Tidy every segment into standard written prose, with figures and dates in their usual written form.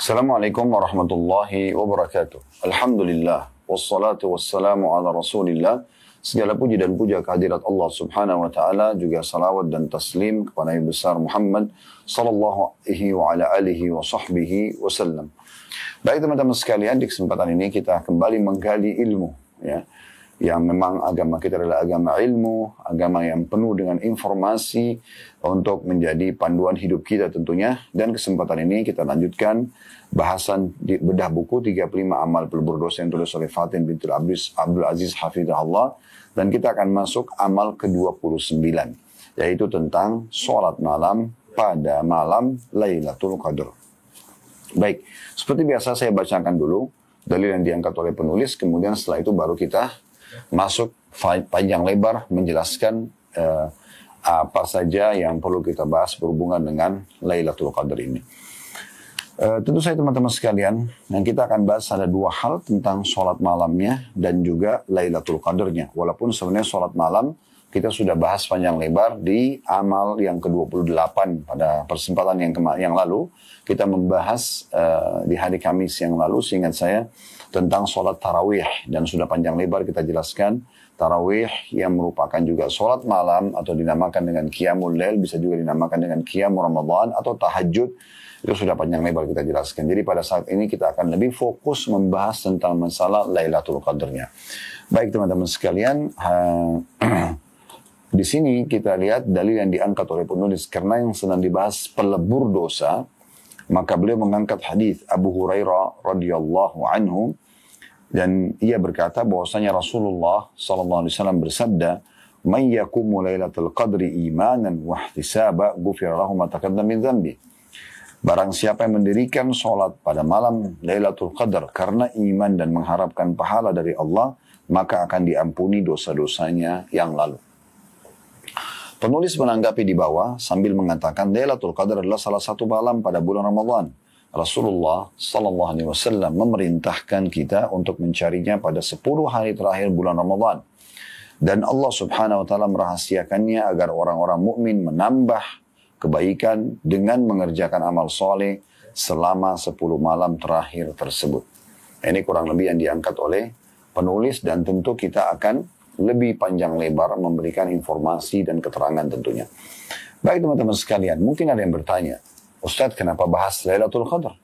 Assalamualaikum warahmatullahi wabarakatuh. Alhamdulillah, wassalatu wassalamu ala rasulillah. Segala puji dan puja kehadirat Allah subhanahu wa ta'ala, juga salawat dan taslim kepada Nabi besar Muhammad sallallahu alaihi wa ala alihi wa sahbihi wasallam. Baik teman-teman sekalian, di kesempatan ini kita kembali menggali ilmu, ya. Yang memang agama kita adalah agama ilmu, agama yang penuh dengan informasi untuk menjadi panduan hidup kita tentunya. Dan kesempatan ini kita lanjutkan bahasan di bedah buku 35 amal pelebur dosa yang tulis oleh Fatin bintul Abdul Aziz Hafizahullah. Dan kita akan masuk amal ke-29, yaitu tentang sholat malam pada malam Lailatul Qadar. Baik, seperti biasa saya bacakan dulu dalil yang diangkat oleh penulis, kemudian setelah itu baru kita masuk panjang lebar menjelaskan apa saja yang perlu kita bahas berhubungan dengan Lailatul Qadar ini. Tentu saja teman-teman sekalian, yang kita akan bahas ada dua hal tentang sholat malamnya dan juga Lailatul Qadarnya. Walaupun sebenarnya sholat malam kita sudah bahas panjang lebar di amal yang ke-28 pada kesempatan yang lalu. Kita membahas di hari Kamis yang lalu, seingat saya, tentang sholat tarawih. Dan sudah panjang lebar kita jelaskan tarawih yang merupakan juga sholat malam atau dinamakan dengan Qiyamul Lail, bisa juga dinamakan dengan Qiyam Ramadan atau tahajud. Itu sudah panjang lebar kita jelaskan. Jadi pada saat ini kita akan lebih fokus membahas tentang masalah Lailatul Qadarnya. Baik teman-teman sekalian, di sini kita lihat dalil yang diangkat oleh penulis karena yang sedang dibahas pelebur dosa, maka beliau mengangkat hadis Abu Hurairah radhiyallahu anhu, dan ia berkata bahwasanya Rasulullah sallallahu alaihi wasallam bersabda, "Man yaqumu lailatul qadri imanan wa ihtisaba, ghufira lahu ma taqaddama min dhanbi." Barang siapa yang mendirikan sholat pada malam Lailatul Qadar karena iman dan mengharapkan pahala dari Allah, maka akan diampuni dosa-dosanya yang lalu. Penulis menanggapi di bawah sambil mengatakan Lailatul Qadar adalah salah satu malam pada bulan Ramadan. Rasulullah sallallahu alaihi wasallam memerintahkan kita untuk mencarinya pada 10 hari terakhir bulan Ramadan. Dan Allah subhanahu wa ta'ala merahasiakannya agar orang-orang mukmin menambah kebaikan dengan mengerjakan amal soleh selama 10 malam terakhir tersebut. Ini kurang lebih yang diangkat oleh penulis, dan tentu kita akan lebih panjang lebar memberikan informasi dan keterangan tentunya. Baik teman-teman sekalian, mungkin ada yang bertanya, Ustadz kenapa bahas Lailatul Qadar?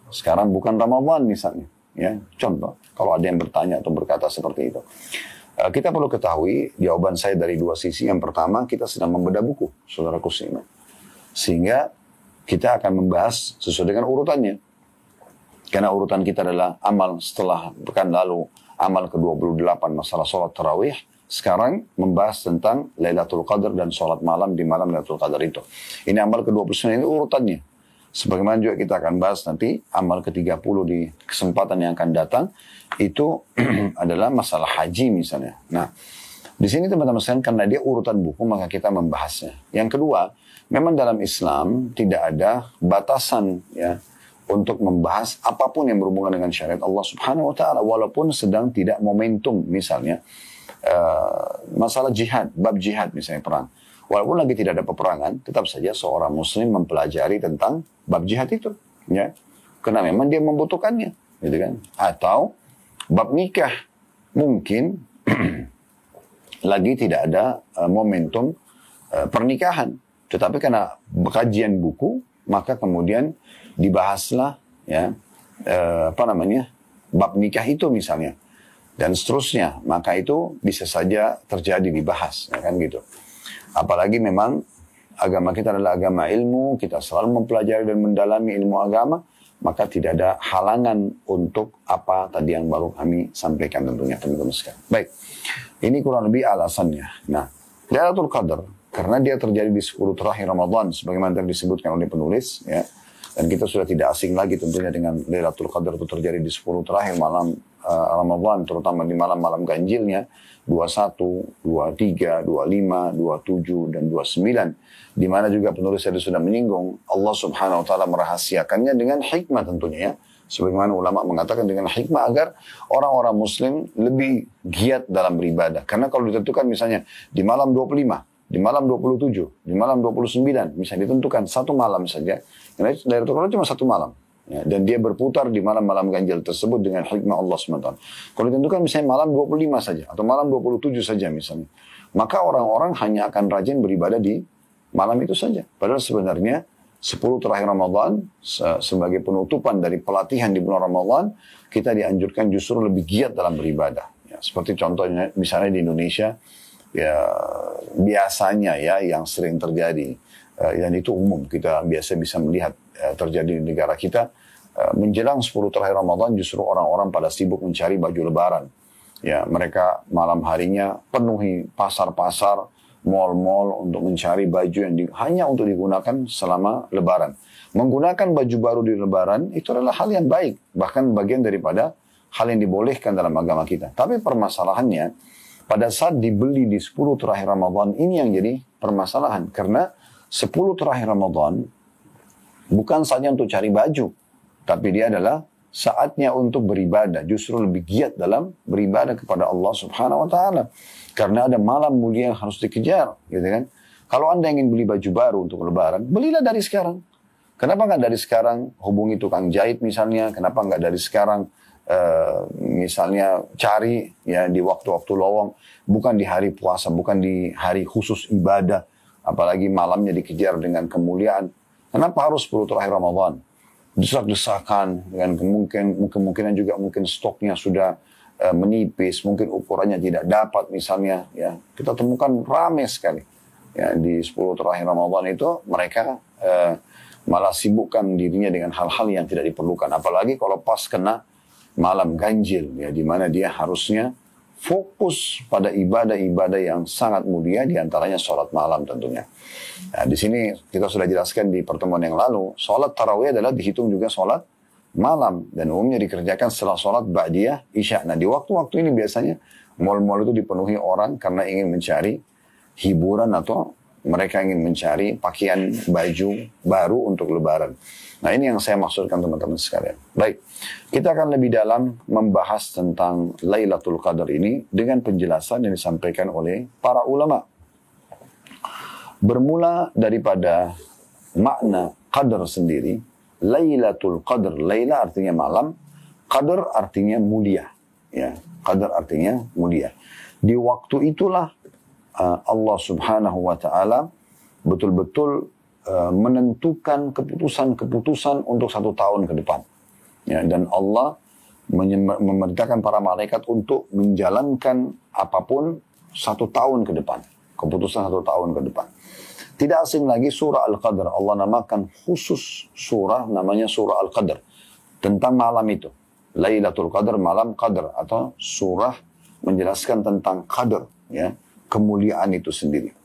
Sekarang bukan Ramadan misalnya. Ya, contoh, kalau ada yang bertanya atau berkata seperti itu. Kita perlu ketahui, jawaban saya dari dua sisi. Yang pertama, kita sedang membedah buku, saudaraku seiman. Sehingga kita akan membahas sesuai dengan urutannya. Karena urutan kita adalah amal setelah pekan lalu, amal ke-28 masalah sholat tarawih. Sekarang membahas tentang Lailatul Qadar dan sholat malam di malam Lailatul Qadar itu. Ini amal ke-29, ini urutannya. Sebagaimana juga kita akan bahas nanti amal ke-30 di kesempatan yang akan datang. Itu adalah masalah haji misalnya. Nah, di sini teman-teman sekalian, karena dia urutan buku maka kita membahasnya. Yang kedua, memang dalam Islam tidak ada batasan ya untuk membahas apapun yang berhubungan dengan syariat Allah subhanahu wa ta'ala, walaupun sedang tidak momentum misalnya masalah jihad, bab jihad misalnya perang. Walaupun lagi tidak ada peperangan, tetap saja seorang muslim mempelajari tentang bab jihad itu, ya. Karena memang dia membutuhkannya, gitu kan. Atau bab nikah, mungkin lagi tidak ada momentum pernikahan. Tetapi karena kajian buku, maka kemudian dibahaslah ya bab nikah itu misalnya. Dan seterusnya, maka itu bisa saja terjadi dibahas, ya kan gitu. Apalagi memang agama kita adalah agama ilmu, kita selalu mempelajari dan mendalami ilmu agama, maka tidak ada halangan untuk apa tadi yang baru kami sampaikan tentunya teman-teman sekalian. Baik, ini kurang lebih alasannya. Nah, Lailatul Qadar, karena dia terjadi di 10 terakhir Ramadan, sebagaimana tadi disebutkan oleh penulis, ya. Dan kita sudah tidak asing lagi tentunya dengan Lailatul Qadar itu terjadi di 10 terakhir malam Ramadan, terutama di malam-malam ganjilnya, 21, 23, 25, 27, dan 29. Di mana juga penulis tadi sudah menyinggung, Allah subhanahu wa ta'ala merahasiakannya dengan hikmah tentunya ya. Sebagaimana ulama mengatakan dengan hikmah agar orang-orang muslim lebih giat dalam beribadah. Karena kalau ditentukan misalnya di malam 25, di malam 27, di malam 29, misalnya ditentukan satu malam saja. Karena Lailatul Qadar cuma satu malam. Ya, dan dia berputar di malam-malam ganjil tersebut dengan hikmah Allah SWT. Kalau ditentukan misalnya malam 25 saja, atau malam 27 saja misalnya, maka orang-orang hanya akan rajin beribadah di malam itu saja. Padahal sebenarnya 10 terakhir Ramadan sebagai penutupan dari pelatihan di bulan Ramadan, kita dianjurkan justru lebih giat dalam beribadah. Ya, seperti contohnya misalnya di Indonesia, ya biasanya ya yang sering terjadi, dan itu umum kita biasa bisa melihat terjadi di negara kita, menjelang 10 terakhir Ramadan justru orang-orang pada sibuk mencari baju lebaran. Ya, mereka malam harinya penuhi pasar-pasar, mal-mal untuk mencari baju yang hanya untuk digunakan selama lebaran. Menggunakan baju baru di lebaran itu adalah hal yang baik, bahkan bagian daripada hal yang dibolehkan dalam agama kita. Tapi permasalahannya, pada saat dibeli di 10 terakhir Ramadan, ini yang jadi permasalahan. Karena 10 terakhir Ramadan bukan saja untuk cari baju, tapi dia adalah saatnya untuk beribadah. Justru lebih giat dalam beribadah kepada Allah Subhanahu wa Ta'ala. Karena ada malam mulia yang harus dikejar, gitu kan? Kalau Anda ingin beli baju baru untuk lebaran, belilah dari sekarang. Kenapa nggak dari sekarang hubungi tukang jahit misalnya? Kenapa nggak dari sekarang misalnya cari ya di waktu-waktu lowong, bukan di hari puasa, bukan di hari khusus ibadah, apalagi malamnya dikejar dengan kemuliaan. Kenapa harus 10 terakhir Ramadan? Desak-desakan, dengan kemungkinan juga mungkin stoknya sudah menipis, mungkin ukurannya tidak dapat misalnya. Ya, kita temukan ramai sekali. Ya, di 10 terakhir Ramadan itu mereka malah sibukkan dirinya dengan hal-hal yang tidak diperlukan. Apalagi kalau pas kena malam ganjil, ya, di mana dia harusnya fokus pada ibadah-ibadah yang sangat mulia, diantaranya sholat malam tentunya. Nah, di sini kita sudah jelaskan di pertemuan yang lalu, sholat tarawih adalah dihitung juga sholat malam, dan umumnya dikerjakan setelah sholat ba'diyah isya. Nah, di waktu-waktu ini biasanya mal-mal itu dipenuhi orang karena ingin mencari hiburan atau mereka ingin mencari pakaian baju baru untuk lebaran. Nah, ini yang saya maksudkan teman-teman sekalian. Baik, kita akan lebih dalam membahas tentang Lailatul Qadar ini dengan penjelasan yang disampaikan oleh para ulama. Bermula daripada makna qadar sendiri, Lailatul Qadar, Laila artinya malam, Qadar artinya mulia. Ya, Qadar artinya mulia. Di waktu itulah Allah Subhanahu wa Ta'ala betul-betul menentukan keputusan-keputusan untuk 1 tahun ke depan. Ya, dan Allah memerintahkan para malaikat untuk menjalankan apapun 1 tahun ke depan. Keputusan 1 tahun ke depan. Tidak asing lagi surah Al-Qadr. Allah namakan khusus surah namanya surah Al-Qadr. Tentang malam itu. Lailatul Qadr, malam Qadr. Atau surah menjelaskan tentang Qadr. Ya, kemuliaan itu sendiri.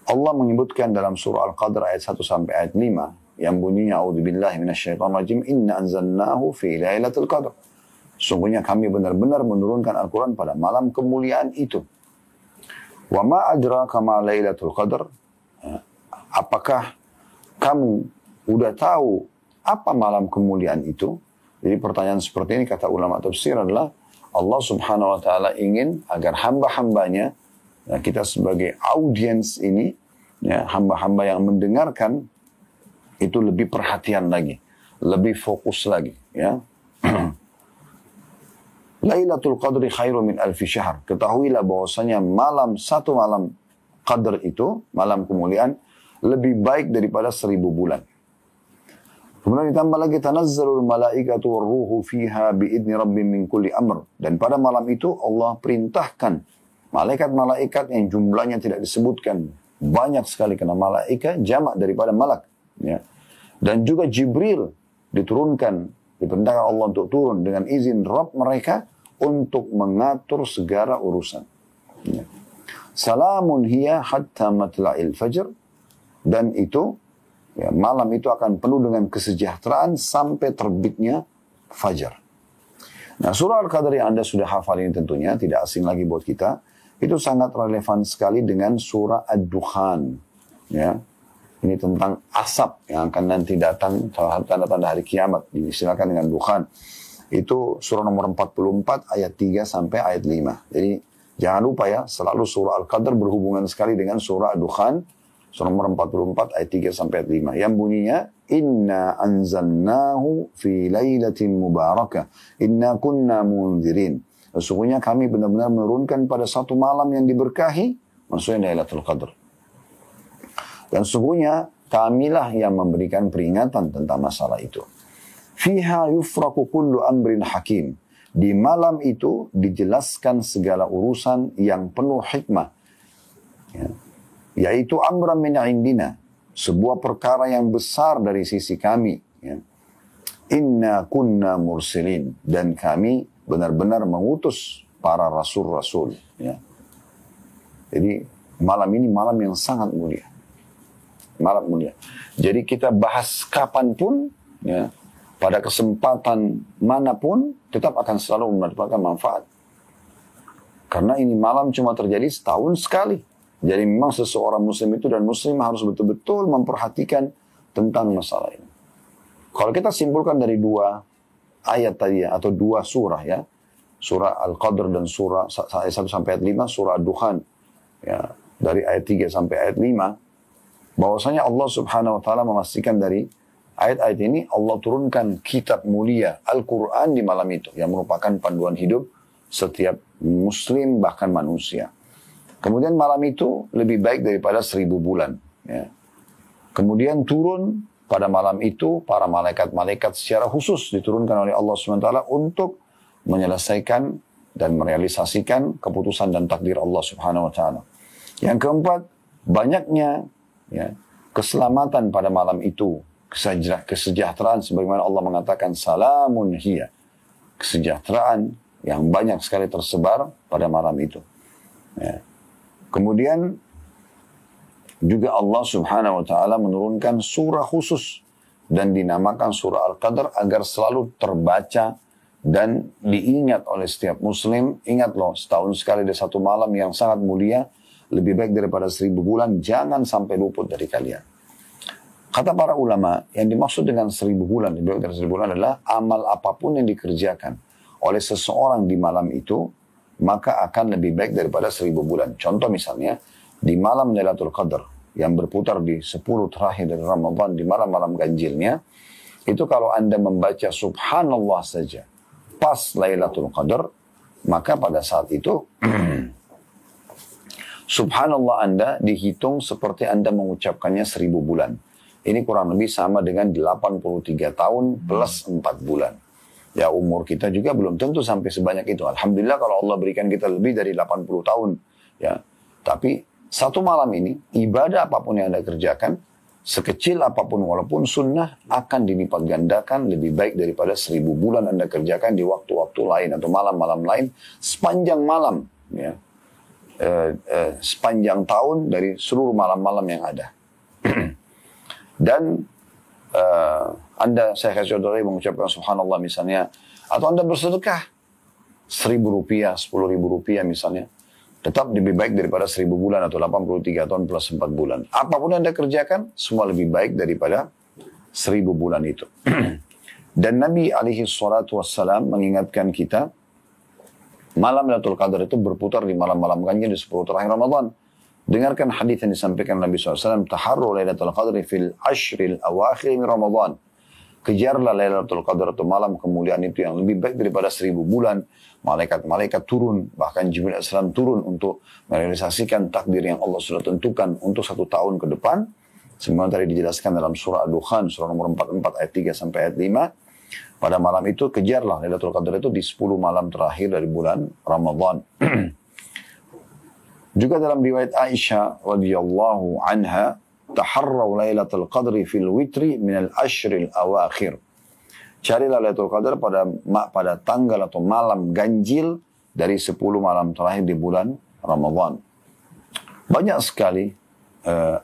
Allah menyebutkan dalam surah Al-Qadr ayat 1 sampai ayat 5 yang bunyinya a'udzubillahi minasyaitonirrajim inna anzalnahu fi lailatul qadr. Sungguhnya kami benar-benar menurunkan Al-Quran pada malam kemuliaan itu. Wa ma adraka ma lailatul qadr? Apakah kamu udah tahu apa malam kemuliaan itu? Jadi pertanyaan seperti ini kata ulama tafsir adalah Allah Subhanahu wa Ta'ala ingin agar hamba-hambanya, nah, kita sebagai audiens ini, ya, hamba-hamba yang mendengarkan itu lebih perhatian lagi, lebih fokus lagi. Ya. Lailatul Qadri khairu min alfi syahr. Ketahuilah bahwasanya satu malam Qadr itu, malam kemuliaan, lebih baik daripada 1000 bulan. Kemudian ditambah lagi tanazzalul malaikatu warruhu fiha biidni rabbim min kulli amr. Dan pada malam itu Allah perintahkan malaikat-malaikat yang jumlahnya tidak disebutkan. Banyak sekali karena malaikat jamak daripada malak. Ya. Dan juga Jibril diturunkan, diperintahkan Allah untuk turun dengan izin Rabb mereka untuk mengatur segala urusan. Ya. Salamun hiya hatta matla'il fajr. Dan itu, ya, malam itu akan penuh dengan kesejahteraan sampai terbitnya fajar. Nah, surah Al-Qadr yang Anda sudah hafal ini tentunya tidak asing lagi buat kita. Itu sangat relevan sekali dengan surah Ad-Dukhan. Ya. Ini tentang asap yang akan nanti datang, salah satu tanda-tanda hari kiamat. Disilakan dengan Dukhan. Itu surah nomor 44 ayat 3 sampai ayat 5. Jadi jangan lupa ya, selalu surah Al-Qadr berhubungan sekali dengan surah Ad-Dukhan. surah nomor 44 ayat 3 sampai ayat 5. Yang bunyinya, Inna anzalnahu fi laylatin mubarakah. Inna kunna munzirin. Sesungguhnya kami benar-benar menurunkan pada satu malam yang diberkahi, maksudnya Lailatul Qadar. Dan sesungguhnya kamilah yang memberikan peringatan tentang masalah itu. Fiha yufraku kullu amrin hakim. Di malam itu dijelaskan segala urusan yang penuh hikmah. Ya. Yaitu amran min indina. Sebuah perkara yang besar dari sisi kami. Ya. Inna kunna mursilin. Dan kami benar-benar mengutus para rasul-rasul. Ya. Jadi malam ini malam yang sangat mulia. Malam mulia. Jadi kita bahas kapanpun, ya, pada kesempatan manapun, tetap akan selalu mendapatkan manfaat. Karena ini malam cuma terjadi setahun sekali. Jadi memang seseorang muslim itu dan muslim harus betul-betul memperhatikan tentang masalah ini. Kalau kita simpulkan dari dua ayat tadi ya, atau dua surah ya, surah Al-Qadr dan surah ayat 1 sampai ayat 5, surah Ad-Dukhan ya, dari ayat 3 sampai ayat 5, bahwasanya Allah Subhanahu wa taala memastikan dari ayat-ayat ini Allah turunkan kitab mulia Al-Quran di malam itu yang merupakan panduan hidup setiap muslim bahkan manusia. Kemudian malam itu lebih baik daripada 1000 bulan. Ya. Kemudian turun pada malam itu para malaikat-malaikat secara khusus diturunkan oleh Allah SWT untuk menyelesaikan dan merealisasikan keputusan dan takdir Allah Subhanahu wa taala. Yang keempat, banyaknya ya, keselamatan pada malam itu. Kesejahteraan sebagaimana Allah mengatakan salamun hiya, kesejahteraan yang banyak sekali tersebar pada malam itu ya. Kemudian juga Allah Subhanahu wa taala menurunkan surah khusus dan dinamakan surah Al-Qadr agar selalu terbaca dan diingat oleh setiap muslim. Ingat loh, setahun sekali ada satu malam yang sangat mulia, lebih baik daripada 1000 bulan, jangan sampai luput dari kalian. Kata para ulama, yang dimaksud dengan 1000 bulan, lebih baik dari 1000 bulan adalah amal apapun yang dikerjakan oleh seseorang di malam itu, maka akan lebih baik daripada 1000 bulan. Contoh misalnya, di malam Lailatul Qadar, yang berputar di 10 terakhir dari Ramadan, di malam-malam ganjilnya, itu kalau Anda membaca Subhanallah saja, pas Lailatul Qadar, maka pada saat itu, Subhanallah Anda dihitung seperti Anda mengucapkannya 1000 bulan. Ini kurang lebih sama dengan 83 tahun plus 4 bulan. Ya umur kita juga belum tentu sampai sebanyak itu. Alhamdulillah kalau Allah berikan kita lebih dari 80 tahun. Ya, tapi satu malam ini, ibadah apapun yang Anda kerjakan, sekecil apapun walaupun sunnah, akan dilipat gandakan lebih baik daripada 1000 bulan Anda kerjakan di waktu-waktu lain atau malam-malam lain, sepanjang malam. Ya. Sepanjang tahun dari seluruh malam-malam yang ada. Dan saya kasih contoh lagi mengucapkan subhanallah misalnya, atau Anda bersedekah 1000 rupiah, 10.000 rupiah misalnya, tetap lebih baik daripada 1000 bulan atau 83 tahun plus 4 bulan. Apapun yang Anda kerjakan, semua lebih baik daripada 1000 bulan itu. Dan Nabi alaihi salatu wassalam mengingatkan kita, malam Lailatul Qadar itu berputar di malam-malam ganjil di 10 terakhir Ramadan. Dengarkan hadis yang disampaikan Nabi SAW, taharru Lailatul Qadri fil ashril awakhir min Ramadan. Kejarlah Lailatul Qadar atau malam kemuliaan itu yang lebih baik daripada 1000 bulan. Malaikat-malaikat turun, bahkan Jibril AS turun untuk merealisasikan takdir yang Allah sudah tentukan untuk 1 tahun ke depan. Semua tadi dijelaskan dalam surah Ad-Dukhan, surah nomor 44 ayat 3 sampai ayat 5. Pada malam itu kejarlah Lailatul Qadar itu di 10 malam terakhir dari bulan Ramadan. Juga dalam riwayat Aisyah radhiyallahu anha, taharraw Lailatul Qadri fil witri min al-ashril awakhir. Carilah Lailatul Qadar pada tanggal atau malam ganjil dari 10 malam terakhir di bulan Ramadan. Banyak sekali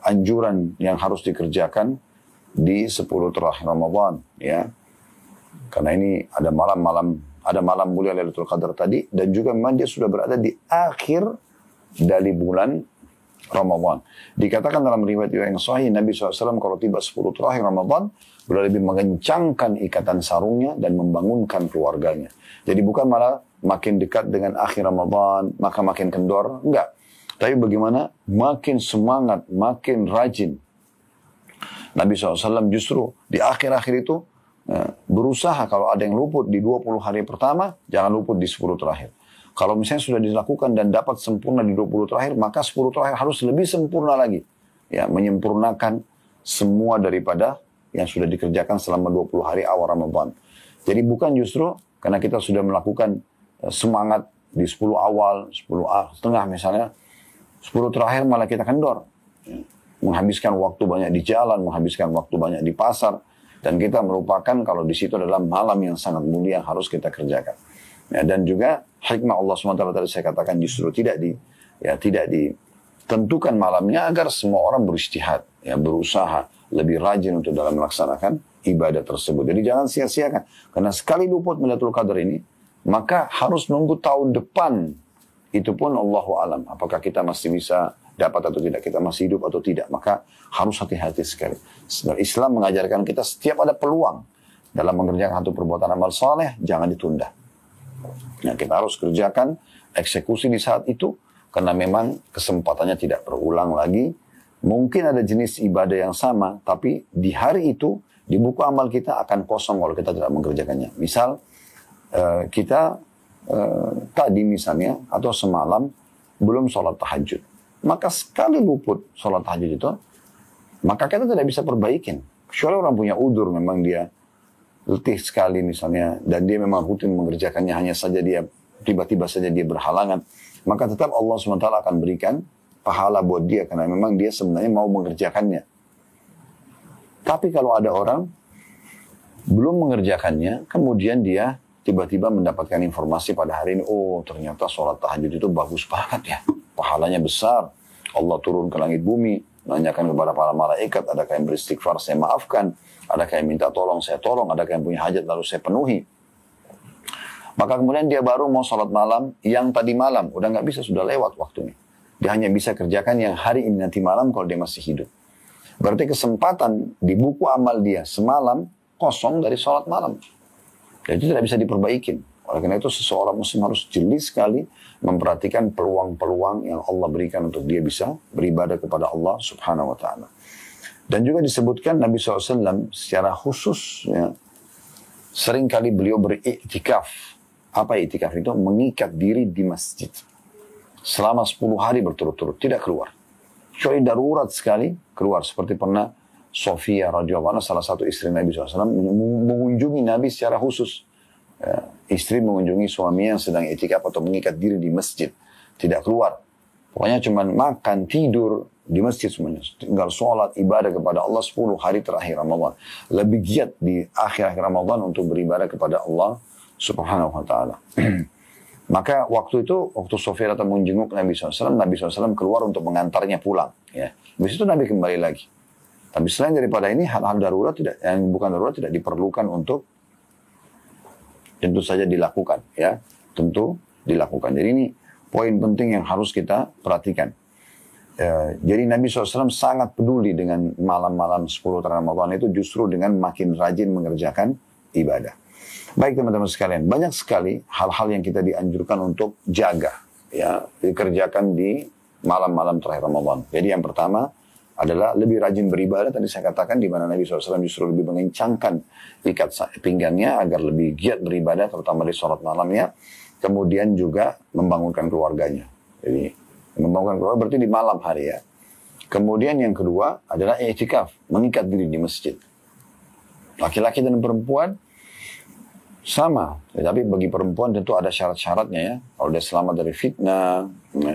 anjuran yang harus dikerjakan di 10 terakhir Ramadan, ya. Karena ini ada malam mulia Lailatul Qadar tadi, dan juga memang dia sudah berada di akhir dari bulan Ramadan. Dikatakan dalam riwayat yang sahih, Nabi SAW kalau tiba 10 terakhir Ramadan, beliau lebih mengencangkan ikatan sarungnya dan membangunkan keluarganya. Jadi bukan malah makin dekat dengan akhir Ramadan, maka makin kendor. Enggak. Tapi bagaimana makin semangat, makin rajin. Nabi SAW justru di akhir-akhir itu berusaha kalau ada yang luput di 20 hari pertama, jangan luput di 10 terakhir. Kalau misalnya sudah dilakukan dan dapat sempurna di 20 terakhir, maka 10 terakhir harus lebih sempurna lagi. Ya, menyempurnakan semua daripada yang sudah dikerjakan selama 20 hari awal Ramadan. Jadi bukan justru karena kita sudah melakukan semangat di 10 awal, 10 setengah misalnya, 10 terakhir malah kita kendor. Menghabiskan waktu banyak di jalan, menghabiskan waktu banyak di pasar. Dan kita melupakan kalau di situ adalah malam yang sangat mulia yang harus kita kerjakan. Ya, dan juga hikmah Allah SWT tadi saya katakan justru tidak ditentukan malamnya agar semua orang beristihad, ya, berusaha lebih rajin untuk dalam melaksanakan ibadah tersebut. Jadi jangan sia-siakan. Karena sekali luput Lailatul Qadar ini, maka harus nunggu tahun depan. Itu pun Allahu alam. Apakah kita masih bisa dapat atau tidak, kita masih hidup atau tidak. Maka harus hati-hati sekali. Islam mengajarkan kita setiap ada peluang dalam mengerjakan satu perbuatan amal saleh, jangan ditunda. Nah, kita harus kerjakan eksekusi di saat itu, karena memang kesempatannya tidak berulang lagi. Mungkin ada jenis ibadah yang sama, tapi di hari itu, di buku amal kita akan kosong kalau kita tidak mengerjakannya. Misal, kita tadi misalnya, atau semalam, belum sholat tahajud. Maka sekali luput sholat tahajud itu, maka kita tidak bisa perbaikin. Kecuali orang punya udur, memang dia letih sekali misalnya, dan dia memang rutin mengerjakannya, hanya saja dia tiba-tiba saja dia berhalangan, maka tetap Allah SWT akan berikan pahala buat dia, karena memang dia sebenarnya mau mengerjakannya. Tapi kalau ada orang belum mengerjakannya, kemudian dia tiba-tiba mendapatkan informasi pada hari ini, oh ternyata sholat tahajud itu bagus banget ya, pahalanya besar, Allah turun ke langit bumi, menanyakan kepada para malaikat, adakah yang beristighfar, saya maafkan, adakah yang minta tolong, saya tolong, adakah yang punya hajat, lalu saya penuhi. Maka kemudian dia baru mau sholat malam, yang tadi malam, udah nggak bisa, sudah lewat waktunya. Dia hanya bisa kerjakan yang hari ini nanti malam kalau dia masih hidup. Berarti kesempatan di buku amal dia semalam kosong dari sholat malam. Dan itu tidak bisa diperbaikin. Oleh karena itu seseorang muslim harus jeli sekali memperhatikan peluang-peluang yang Allah berikan untuk dia bisa beribadah kepada Allah Subhanahu wa ta'ala. Dan juga disebutkan Nabi SAW secara khusus, ya, seringkali beliau beriktikaf. Apa iktikaf itu? Mengikat diri di masjid. Selama 10 hari berturut-turut, tidak keluar. Kecuali darurat sekali keluar. Seperti pernah Sofia radhiyallahu anha, salah satu istri Nabi SAW, mengunjungi Nabi secara khusus. Istri mengunjungi suaminya yang sedang iktikaf atau mengikat diri di masjid. Tidak keluar. Pokoknya cuma makan, tidur di masjid semuanya. Tinggal sholat, ibadah kepada Allah 10 hari terakhir Ramadan. Lebih giat di akhir-akhir Ramadan untuk beribadah kepada Allah Subhanahu wa ta'ala. Maka waktu itu, waktu Sofia datang menjenguk Nabi SAW, Nabi SAW keluar untuk mengantarnya pulang. Ya. Habis itu Nabi kembali lagi. Tapi selain daripada ini, hal-hal darurat tidak, yang bukan darurat tidak diperlukan untuk tentu saja dilakukan. Ya, tentu dilakukan. Jadi ini poin penting yang harus kita perhatikan. Jadi Nabi SAW sangat peduli dengan malam-malam 10 Ramadan itu justru dengan makin rajin mengerjakan ibadah. Baik teman-teman sekalian, banyak sekali hal-hal yang kita dianjurkan untuk jaga, ya, dikerjakan di malam-malam terakhir Ramadan. Jadi yang pertama adalah lebih rajin beribadah. Tadi saya katakan di mana Nabi SAW justru lebih mengencangkan ikat pinggangnya agar lebih giat beribadah, terutama di sholat malamnya. Kemudian juga membangunkan keluarganya. Jadi membangunkan keluarga berarti di malam hari ya. Kemudian yang kedua adalah i'tikaf, mengikat diri di masjid. Laki-laki dan perempuan sama, tapi bagi perempuan tentu ada syarat-syaratnya ya. Kalau dia selamat dari fitnah,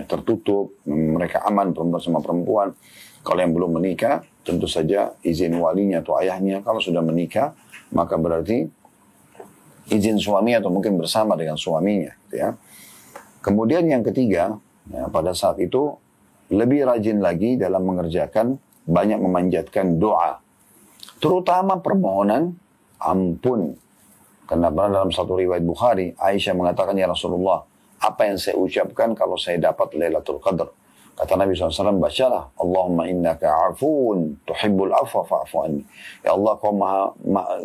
tertutup, mereka aman perempuan sama perempuan. Kalau yang belum menikah, tentu saja izin walinya atau ayahnya. Kalau sudah menikah, maka berarti izin suami atau mungkin bersama dengan suaminya. Ya. Kemudian yang ketiga, ya, pada saat itu lebih rajin lagi dalam mengerjakan, banyak memanjatkan doa. Terutama permohonan ampun. Karena dalam satu riwayat Bukhari, Aisyah mengatakan, ya Rasulullah, apa yang saya ucapkan kalau saya dapat Lailatul Qadar? Kata Nabi SAW, bacalah, Allahumma innaka afun, tuhibbul afwa fa'fu anni. Ya Allah, kau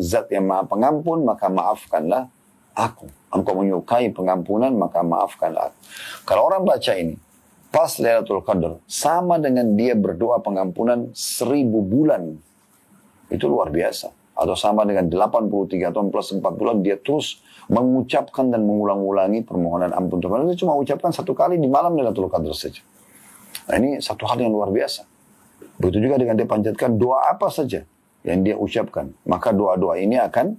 zat yang maha pengampun, maka maafkanlah aku. Engkau menyukai pengampunan, maka maafkanlah aku. Kalau orang baca ini, pas Lailatul Qadar sama dengan dia berdoa pengampunan 1000 bulan. Itu luar biasa. Atau sama dengan 83 tahun plus 4 bulan dia terus mengucapkan dan mengulang-ulangi permohonan ampun Tuhan. Dia cuma ucapkan satu kali di malam Lailatul Qadar saja. Nah, ini satu hal yang luar biasa. Begitu juga dengan dia panjatkan doa apa saja yang dia ucapkan. Maka doa-doa ini akan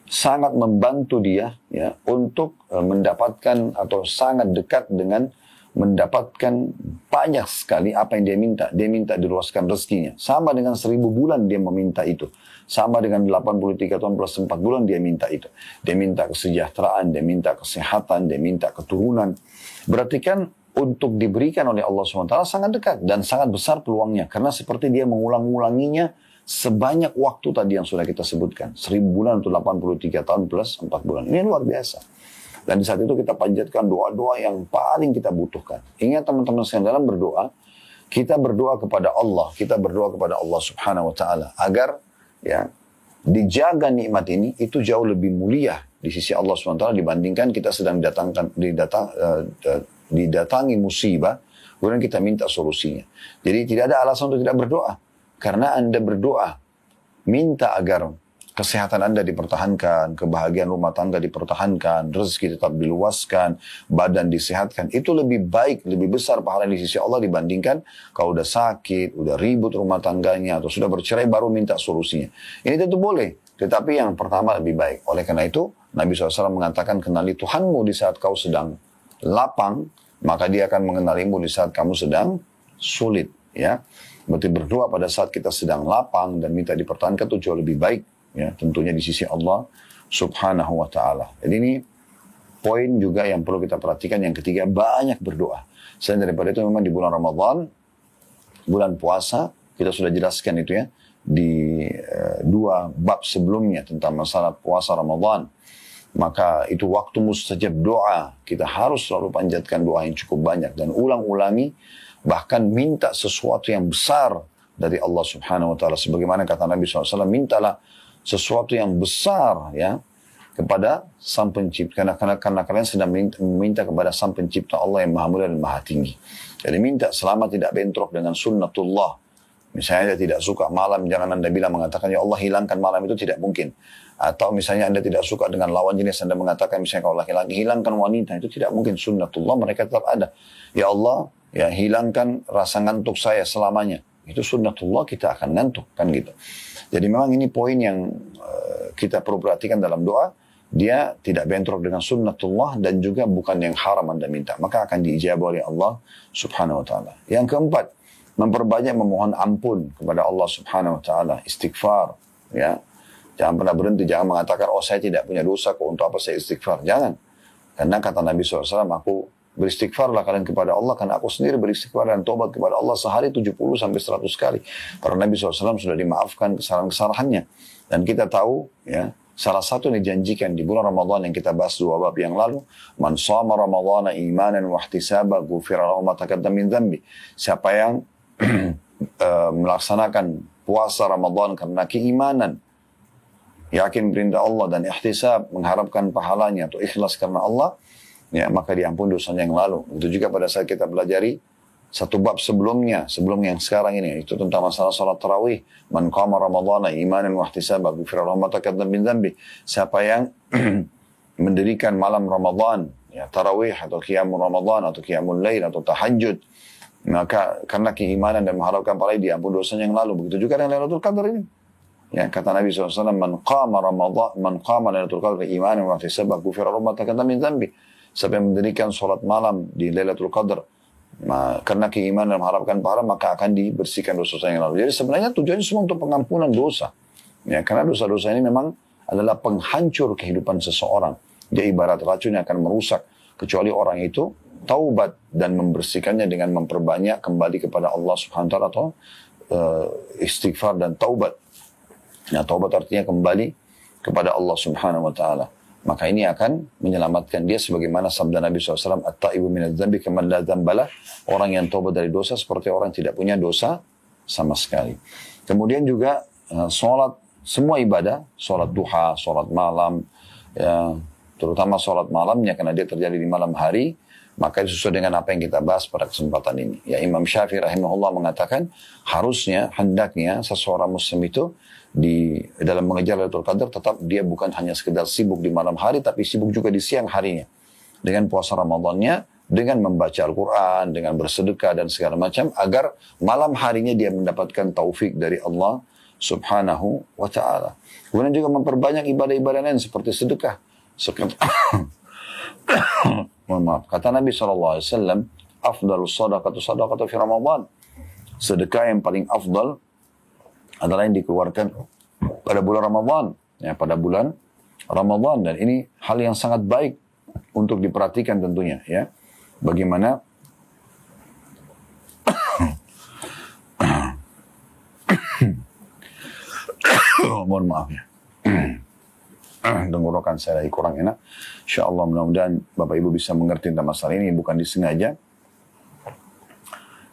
sangat membantu dia ya untuk mendapatkan atau sangat dekat dengan mendapatkan banyak sekali apa yang dia minta. Dia minta diluaskan rezekinya. Sama dengan 1000 bulan dia meminta itu. Sama dengan 83 tahun plus 4 bulan dia minta itu. Dia minta kesejahteraan, dia minta kesehatan, dia minta keturunan. Berarti kan untuk diberikan oleh Allah SWT sangat dekat dan sangat besar peluangnya. Karena seperti dia mengulang-ulanginya sebanyak waktu tadi yang sudah kita sebutkan. 1000 bulan untuk 83 tahun plus 4 bulan. Ini luar biasa. Dan di saat itu kita panjatkan doa-doa yang paling kita butuhkan. Ingat teman-teman sekalian dalam berdoa, kita berdoa kepada Allah. Kita berdoa kepada Allah Subhanahu Wa Taala agar ya dijaga nikmat ini itu jauh lebih mulia di sisi Allah SWT dibandingkan kita sedang didatangi musibah, kemudian kita minta solusinya. Jadi tidak ada alasan untuk tidak berdoa. Karena Anda berdoa, minta agar kesehatan Anda dipertahankan, kebahagiaan rumah tangga dipertahankan, rezeki tetap diluaskan, badan disehatkan. Itu lebih baik, lebih besar pahala di sisi Allah dibandingkan kalau udah sakit, udah ribut rumah tangganya, atau sudah bercerai baru minta solusinya. Ini tentu boleh, tetapi yang pertama lebih baik. Oleh karena itu, Nabi SAW mengatakan, kenali Tuhanmu di saat kau sedang lapang, maka dia akan mengenalimu di saat kamu sedang sulit. Ya, berarti berdoa pada saat kita sedang lapang dan minta dipertahankan itu jauh lebih baik. Ya, tentunya di sisi Allah Subhanahu Wa Taala. Jadi ini poin juga yang perlu kita perhatikan. Yang ketiga, banyak berdoa. Selain daripada itu memang di bulan Ramadan, bulan puasa, kita sudah jelaskan itu ya di 2 bab sebelumnya tentang masalah puasa Ramadan. Maka itu waktu mustajab doa. Kita harus selalu panjatkan doa yang cukup banyak dan ulang-ulangi, bahkan minta sesuatu yang besar dari Allah Subhanahu Wa Taala. Sebagaimana kata Nabi SAW, mintalah sesuatu yang besar ya kepada Sang Pencipta, karena kalian sedang meminta kepada Sang Pencipta Allah yang Maha Mulia dan Maha Tinggi. Jadi minta selama tidak bentrok dengan sunnatullah. Misalnya Anda tidak suka malam, jangan Anda bilang mengatakan ya Allah hilangkan malam, itu tidak mungkin. Atau misalnya Anda tidak suka dengan lawan jenis, Anda mengatakan misalnya kalau laki-laki hilangkan wanita, itu tidak mungkin. Sunnatullah mereka tetap ada. Ya Allah, ya hilangkan rasa ngantuk saya selamanya. Itu sunnatullah, kita akan ngantuk kan gitu. Jadi memang ini poin yang kita perlu perhatikan dalam doa. Dia tidak bentrok dengan sunnatullah dan juga bukan yang haram Anda minta. Maka akan diijabah oleh Allah Subhanahu Wa Taala. Yang keempat, memperbanyak memohon ampun kepada Allah Subhanahu Wa Taala. Istighfar. Ya, jangan pernah berhenti. Jangan mengatakan, oh saya tidak punya dosa, kok untuk apa saya istighfar. Jangan. Karena kata Nabi SAW, aku beristighfarlah kalian kepada Allah, karena aku sendiri beristighfar dan tobat kepada Allah sehari 70 sampai 100 kali. Para Nabi SAW sudah dimaafkan kesalahan-kesalahannya. Dan kita tahu, ya, salah satu yang dijanjikan di bulan Ramadan yang kita bahas 2 bab yang lalu, man shama ramadhana imanan wa ihtisaba ghufira lahu ma taqaddama min dhanbi. Siapa yang melaksanakan puasa Ramadan karena keimanan, yakin perintah Allah dan ihtisab, mengharapkan pahalanya atau ikhlas karena Allah, ya, maka diampun dosanya yang lalu. Itu juga pada saat kita pelajari 1 bab sebelum yang sekarang ini, itu tentang masalah salat tarawih. Man qama ramadhana imanan wa ihtisaban ghufira lahu ma taqaddama min dhanbi. Siapa yang mendirikan malam Ramadan, ya, tarawih atau qiyamul Ramadan atau qiyamul lail atau tahajud, maka karena keimanan dan mengharapkan pahala, diampun dosanya yang lalu. Begitu juga dengan Lailatul Qadar ini. Ya, kata Nabi SAW, man qama Lailatul Qadar imanan wa ihtisaban ghufira lahu ma taqaddama min dhanbi. Siapa yang mendirikan sholat malam di Lailatul Qadar karena keimanan dan mengharapkan pahala, maka akan dibersihkan dosa-dosa yang lalu. Jadi sebenarnya tujuannya semua untuk pengampunan dosa. Ya, karena dosa-dosa ini memang adalah penghancur kehidupan seseorang. Dia ibarat racun yang akan merusak, kecuali orang itu taubat dan membersihkannya dengan memperbanyak kembali kepada Allah Subhanahu wa taala atau istighfar dan taubat. Nah, taubat artinya kembali kepada Allah Subhanahu wa taala. Maka ini akan menyelamatkan dia sebagaimana sabda Nabi SAW, at-taibu minadz dzambi kaman la dzambalah. Orang yang taubat dari dosa seperti orang tidak punya dosa sama sekali. Kemudian juga sholat, semua ibadah, sholat duha, sholat malam, ya, terutama sholat malamnya karena dia terjadi di malam hari, Maka sesuai dengan apa yang kita bahas pada kesempatan ini. Ya, Imam Syafi'i rahimahullah mengatakan harusnya, hendaknya seseorang muslim itu dalam mengejar Lailatul Qadar tetap dia bukan hanya sekedar sibuk di malam hari, tapi sibuk juga di siang harinya. Dengan puasa Ramadannya, dengan membaca Al-Quran, dengan bersedekah dan segala macam, agar malam harinya dia mendapatkan taufik dari Allah subhanahu wa ta'ala. Kemudian juga memperbanyak ibadah-ibadah lain seperti sedekah. Mohon maaf. Kata Nabi SAW, afdalus sadaqatu sadaqatu fi Ramadan. Sedekah yang paling afdal adalah yang dikeluarkan pada bulan Ramadan. Ya, pada bulan Ramadan. Dan ini hal yang sangat baik untuk diperhatikan tentunya. Ya, bagaimana mohon maaf ya. Tenggorokan saya lagi kurang enak. InsyaAllah mudah-mudahan Bapak Ibu bisa mengerti tentang masalah ini, bukan disengaja.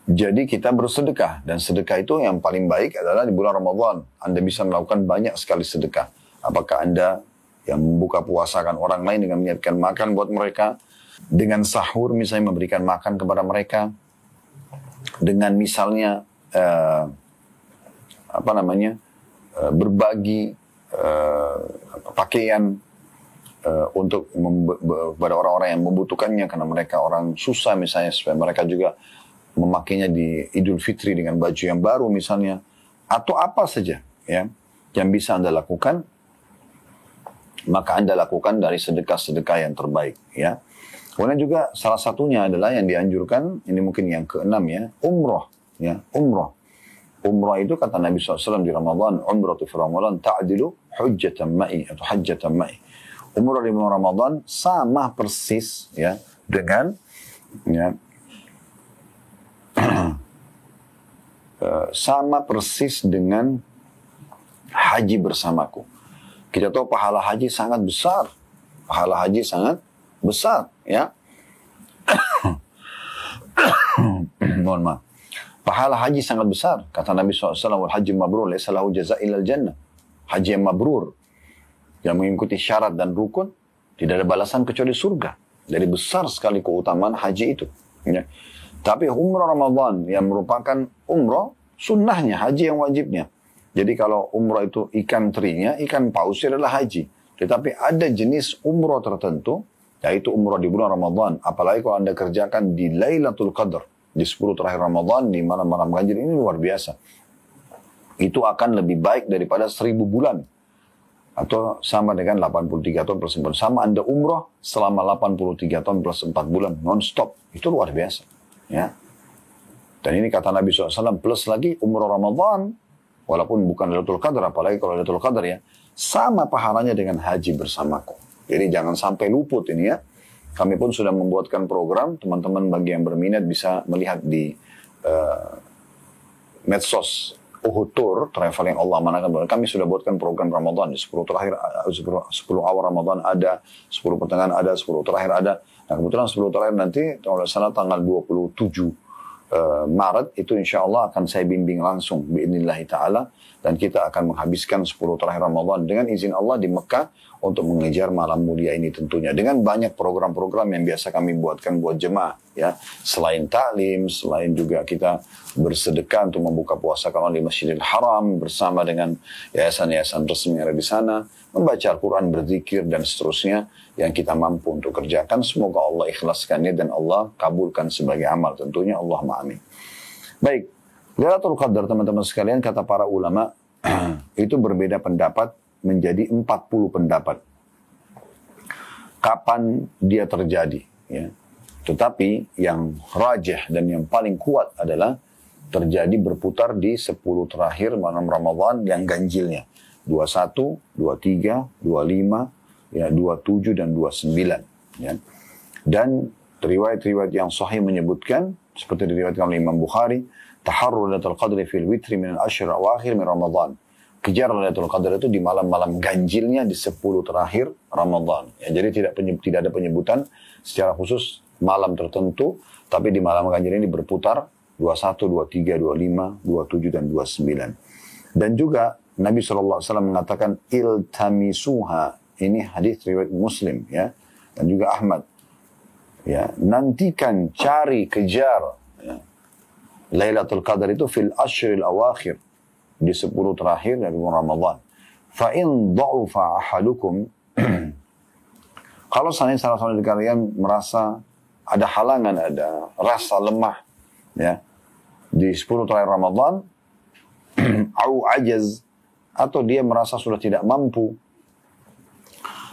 Jadi kita bersedekah, dan sedekah itu yang paling baik adalah di bulan Ramadan. Anda bisa melakukan banyak sekali sedekah. Apakah Anda yang membuka puasakan orang lain dengan menyiapkan makan buat mereka, dengan sahur misalnya memberikan makan kepada mereka, dengan misalnya berbagi pakaian untuk kepada orang-orang yang membutuhkannya karena mereka orang susah misalnya, supaya mereka juga memakainya di Idul Fitri dengan baju yang baru misalnya, atau apa saja ya yang bisa Anda lakukan, maka Anda lakukan dari sedekah-sedekah yang terbaik ya. Kemudian juga salah satunya adalah yang dianjurkan, ini mungkin yang keenam ya, umroh ya, umroh. Umrah itu kata Nabi SAW di Ramadan, umrah fi Ramadan ta'dilu hujjatan ma'i atau hajjatan ma'i. Umrah di bulan Ramadan sama persis ya dengan ya, sama persis dengan haji bersamaku. Kita tahu pahala haji sangat besar. Pahala haji sangat besar ya. Mohon maaf. Pahala haji sangat besar. Kata Nabi SAW, wal-haji mabrur, laisa lahu jaza' illal jannah. Haji yang mabrur, yang mengikuti syarat dan rukun, tidak ada balasan kecuali surga. Jadi besar sekali keutamaan haji itu. Ya. Tapi umrah Ramadan yang merupakan umrah sunnahnya, haji yang wajibnya. Jadi kalau umrah itu ikan terinya, ikan pausnya adalah haji. Tetapi ada jenis umrah tertentu, yaitu umrah di bulan Ramadan. Apalagi kalau Anda kerjakan di Lailatul Qadar, di 10 terakhir Ramadan, di malam-malam ganjil, ini luar biasa. Itu akan lebih baik daripada 1000 bulan. Atau sama dengan 83 tahun plus 4. Sama Anda umrah selama 83 tahun plus 4 bulan non-stop. Itu luar biasa. Ya. Dan ini kata Nabi SAW, plus lagi umrah Ramadan, walaupun bukan Lailatul Qadar, apalagi kalau Lailatul Qadar ya, sama pahalanya dengan haji bersamaku. Jadi jangan sampai luput ini ya. Kami pun sudah membuatkan program, teman-teman bagi yang berminat bisa melihat di medsos Uhud Tour, travel yang Allah manakan. Kami sudah buatkan program Ramadan, di 10 terakhir, 10 awal Ramadan ada, 10 pertengahan ada, 10 terakhir ada. Nah kebetulan 10 terakhir nanti, kalau sana tanggal 27 Maret, itu insya Allah akan saya bimbing langsung, bi'idnillahi ta'ala. Dan kita akan menghabiskan 10 terakhir Ramadan dengan izin Allah di Mekah untuk mengejar malam mulia ini tentunya. Dengan banyak program-program yang biasa kami buatkan buat jemaah. Ya. Selain taklim, selain juga kita bersedekah untuk membuka puasa kalau di Masjidil Haram bersama dengan yayasan-yayasan resmi yang ada di sana. Membaca Al-Quran, berzikir, dan seterusnya yang kita mampu untuk kerjakan. Semoga Allah ikhlaskannya dan Allah kabulkan sebagai amal. Tentunya Allahumma amin. Baik. Lailatul Qadar teman-teman sekalian kata para ulama itu berbeda pendapat menjadi 40 pendapat. Kapan dia terjadi? Ya. Tetapi yang rajih dan yang paling kuat adalah terjadi berputar di 10 terakhir malam Ramadan yang ganjilnya. 21, 23, 25, ya, 27 dan 29. Ya. Dan riwayat-riwayat yang sahih menyebutkan seperti diriwayatkan oleh Imam Bukhari, taharru Lailatul Qadri fil witri min al-ashr awakhir min Ramadan. Kejar Lailatul Qadar itu di malam-malam ganjilnya di 10 terakhir Ramadan. Ya, jadi tidak ada penyebutan secara khusus malam tertentu, tapi di malam ganjil ini berputar 21, 23, 25, 27 dan 29. Dan juga Nabi SAW mengatakan iltamisuha. Ini hadis riwayat Muslim ya, dan juga Ahmad. Ya, nantikan, cari, kejar. Ya. Lailatul Qadar itu fil ashril awakhir. Di 10 terakhir dari bulan Ramadan. Fa'in dha'ufa ahadukum. Kalau salah satu dari kalian merasa ada halangan, ada rasa lemah. Ya, di 10 terakhir Ramadan. Au ajaz. Atau dia merasa sudah tidak mampu.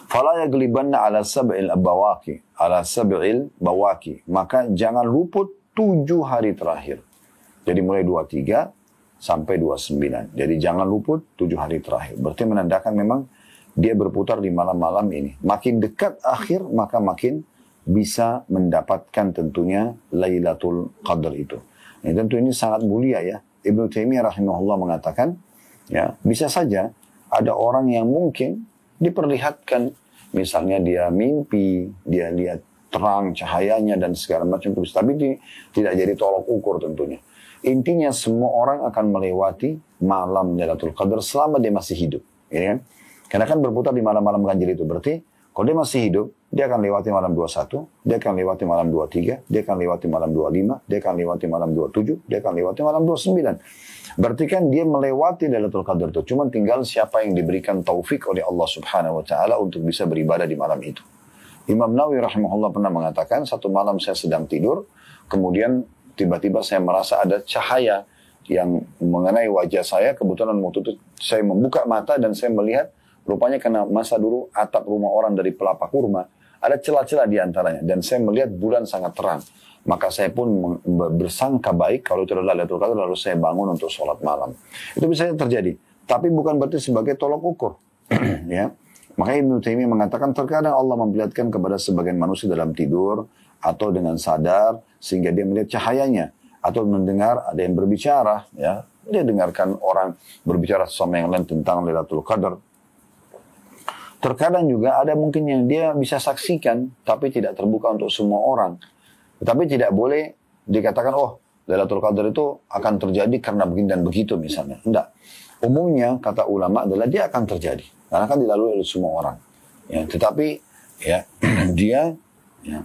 Fala yaglibanna ala sab'il bawaki. Ala sab'il bawaki. Maka jangan luput 7 hari terakhir. Jadi mulai 23 sampai 29. Jadi jangan luput 7 hari terakhir. Berarti menandakan memang dia berputar di malam-malam ini. Makin dekat akhir, maka makin bisa mendapatkan tentunya Lailatul Qadar itu. Nah, tentu ini sangat mulia ya. Ibnu Taimiyah rahimahullah mengatakan, ya, bisa saja ada orang yang mungkin diperlihatkan, misalnya dia mimpi, dia lihat terang cahayanya dan segala macam, tapi tidak jadi tolok ukur tentunya. Intinya semua orang akan melewati malam Lailatul Qadar selama dia masih hidup, ya kan? Karena kan berputar di malam-malam ganjil itu, berarti kalau dia masih hidup, dia akan lewati malam 21, dia akan lewati malam 23, dia akan lewati malam 25, dia akan lewati malam 27, dia akan lewati malam 29. Berarti kan dia melewati Lailatul Qadar itu. Cuma tinggal siapa yang diberikan taufik oleh Allah Subhanahu wa taala untuk bisa beribadah di malam itu. Imam Nawawi rahimahullah pernah mengatakan, satu malam saya sedang tidur, kemudian tiba-tiba saya merasa ada cahaya yang mengenai wajah saya. Kebetulan waktu itu saya membuka mata dan saya melihat, rupanya karena masa dulu atap rumah orang dari pelapa kurma, ada celah-celah di antaranya. Dan saya melihat bulan sangat terang. Maka saya pun bersangka baik kalau itu adalah Lailatul Qadar, lalu saya bangun untuk sholat malam. Itu bisa terjadi. Tapi bukan berarti sebagai tolok ukur. Ya. Makanya Ibnu Taimiyah mengatakan terkadang Allah memperlihatkan kepada sebagian manusia dalam tidur atau dengan sadar sehingga dia melihat cahayanya. Atau mendengar ada yang berbicara. Ya. Dia dengarkan orang berbicara sama yang lain tentang Lailatul Qadar. Terkadang juga ada mungkin yang dia bisa saksikan tapi tidak terbuka untuk semua orang. Tapi tidak boleh dikatakan, oh Lailatul Qadar itu akan terjadi karena begini dan begitu misalnya. Tidak. Umumnya kata ulama adalah dia akan terjadi. Karena kan dilalui oleh semua orang. Ya, tetapi ya, dia ya,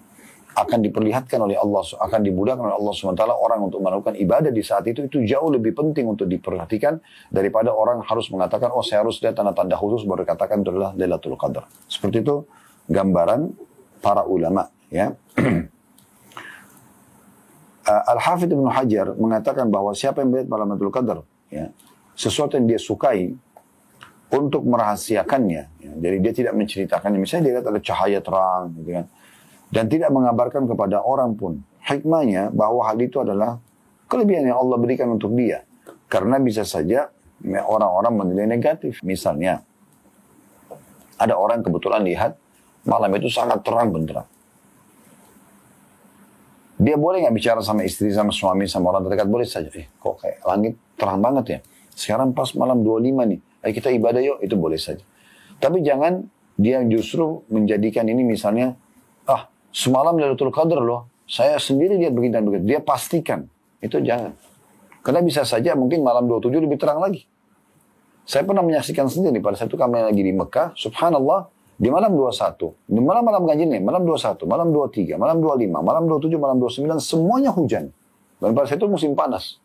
akan diperlihatkan oleh Allah, akan dimudahkan oleh Allah SWT orang untuk melakukan ibadah di saat itu jauh lebih penting untuk diperhatikan daripada orang harus mengatakan, oh saya harus lihat tanda-tanda khusus baru katakan itu adalah Lailatul Qadar. Seperti itu gambaran para ulama. Ya. Al-Hafidh Ibnu Hajar mengatakan bahwa siapa yang melihat malam Lailatul Qadar, ya, sesuatu yang dia sukai untuk merahasiakannya, ya, jadi dia tidak menceritakannya, misalnya dia lihat ada cahaya terang, gitu kan, dan tidak mengabarkan kepada orang pun. Hikmahnya bahwa hal itu adalah kelebihan yang Allah berikan untuk dia, karena bisa saja orang-orang menilai negatif. Misalnya ada orang kebetulan lihat malam itu sangat terang benderang. Dia boleh nggak bicara sama istri, sama suami, sama orang terdekat? Boleh saja. Kok kayak langit terang banget ya? Sekarang pas malam 25 nih. Ayo kita ibadah yuk. Itu boleh saja. Tapi jangan dia justru menjadikan ini misalnya, semalam Lailatul Qadar loh. Saya sendiri lihat begini dan begitu. Dia pastikan. Itu jangan. Karena bisa saja mungkin malam 27 lebih terang lagi. Saya pernah menyaksikan sendiri. Pada saat itu kami lagi di Mekah. Subhanallah. Di malam 21, di malam-malam ganjilnya, malam 21, malam 23, malam 25, malam 27, malam 29, semuanya hujan. Dan pada saat itu musim panas.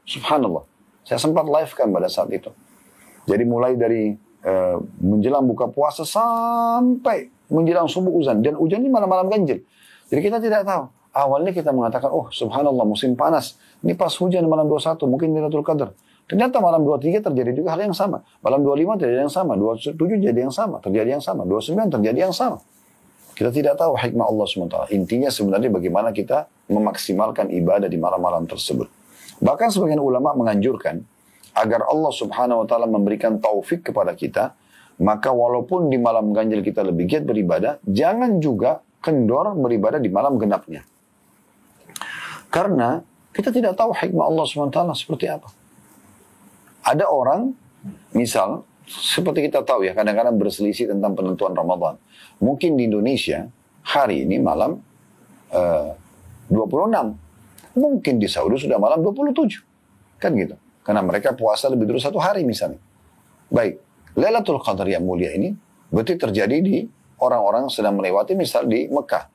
Subhanallah. Saya sempat live kan pada saat itu. Jadi mulai dari menjelang buka puasa sampai menjelang subuh hujan. Dan hujan ini malam-malam ganjil. Jadi kita tidak tahu. Awalnya kita mengatakan, oh subhanallah musim panas. Ini pas hujan malam 21, mungkin Lailatul Qadar. Ternyata malam 23 terjadi juga hal yang sama. Malam 25 terjadi yang sama. 27 jadi yang sama. Terjadi yang sama. 29 terjadi yang sama. Kita tidak tahu hikmah Allah SWT. Intinya sebenarnya bagaimana kita memaksimalkan ibadah di malam-malam tersebut. Bahkan sebagian ulama menganjurkan agar Allah Subhanahu wa taala memberikan taufik kepada kita, maka walaupun di malam ganjil kita lebih giat beribadah, jangan juga kendor beribadah di malam genapnya. Karena kita tidak tahu hikmah Allah SWT seperti apa. Ada orang, misal, seperti kita tahu ya, kadang-kadang berselisih tentang penentuan Ramadan. Mungkin di Indonesia, hari ini malam 26. Mungkin di Saudi sudah malam 27. Kan gitu. Karena mereka puasa lebih dulu 1 hari misalnya. Baik, Lailatul Qadar yang mulia ini, berarti terjadi di orang-orang sedang melewati misal di Mekah.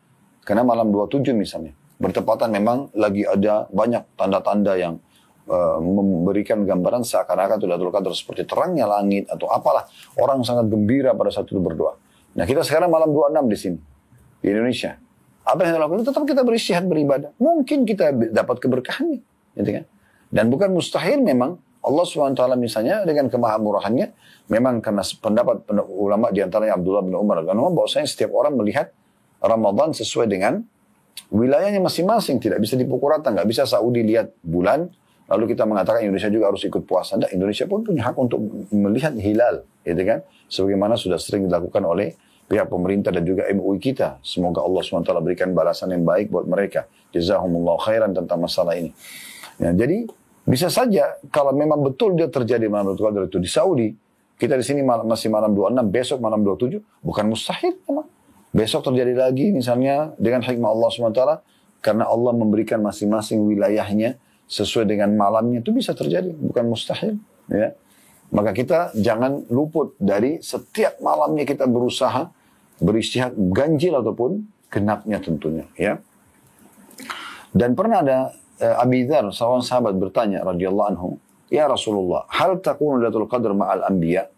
karena malam 27 misalnya, bertepatan memang lagi ada banyak tanda-tanda yang memberikan gambaran seakan-akan Lailatul Qadar seperti terangnya langit atau apalah. Orang sangat gembira pada saat itu berdoa. Nah kita sekarang malam 26 di sini, di Indonesia. Apa yang kita lakukan? Tetap kita beristihad beribadah. Mungkin kita dapat keberkahannya. Gitu kan? Dan bukan mustahil memang Allah SWT misalnya dengan kemahamurahannya, memang karena pendapat ulama diantaranya Abdullah bin Umar bahwasanya setiap orang melihat Ramadan sesuai dengan wilayahnya masing-masing, tidak bisa dipukul rata. Nggak bisa Saudi lihat bulan lalu kita mengatakan Indonesia juga harus ikut puasa. Nah, Indonesia pun punya hak untuk melihat hilal, gitu kan? Sebagaimana sudah sering dilakukan oleh pihak pemerintah dan juga MUI kita. Semoga Allah SWT berikan balasan yang baik buat mereka. Jazahumullah khairan tentang masalah ini. Ya, jadi bisa saja kalau memang betul dia terjadi malam Lailatul Qadar itu di Saudi, kita di sini masih malam 26, besok malam 27, bukan mustahil memang. Besok terjadi lagi misalnya dengan hikmah Allah SWT, karena Allah memberikan masing-masing wilayahnya sesuai dengan malamnya, itu bisa terjadi, bukan mustahil. Ya. Maka kita jangan luput dari setiap malamnya kita berusaha beristihad ganjil ataupun genapnya tentunya. Ya. Dan pernah ada Abi Dzar, seorang sahabat bertanya radhiyallahu anhu, "Ya Rasulullah, hal takunu Lailatul Qadar ma'al anbiya?"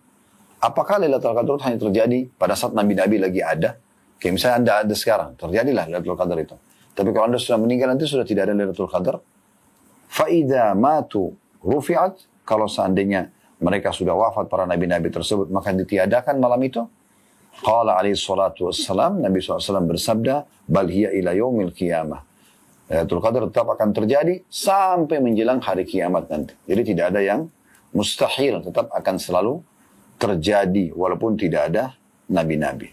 Apakah Lailatul Qadar hanya terjadi pada saat nabi-nabi lagi ada? Kayak misalnya Anda ada sekarang, terjadilah Lailatul Qadar itu. Tapi kalau Anda sudah meninggal nanti sudah tidak ada Lailatul Qadar. Fa'idha matu rufi'at, kalau seandainya mereka sudah wafat para nabi-nabi tersebut, maka ditiadakan malam itu. Qala alaihi salatu wassalam, Nabi SAW bersabda, bal hiya ila yaumil qiyamah. Lailatul Qadar tetap akan terjadi sampai menjelang hari kiamat nanti. Jadi tidak ada yang mustahil, tetap akan selalu terjadi walaupun tidak ada nabi-nabi.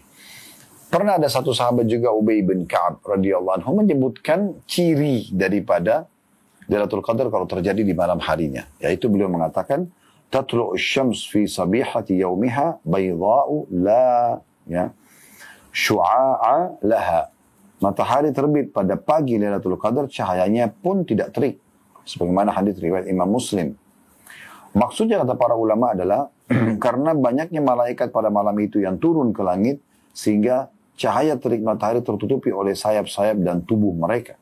Pernah ada satu sahabat juga, Ubay bin Ka'ab radhiyallahu anhu, menyebutkan ciri daripada Lailatul Qadar kalau terjadi di malam harinya. Yaitu beliau mengatakan, tatlu'u syams fi sabihati yaumiha baydha'u la syu'a'a laha. Matahari terbit pada pagi Lailatul Qadar, cahayanya pun tidak terik. Sebagaimana hadis riwayat Imam Muslim. Maksudnya kata para ulama adalah, karena banyaknya malaikat pada malam itu yang turun ke langit, sehingga cahaya terik matahari tertutupi oleh sayap-sayap dan tubuh mereka.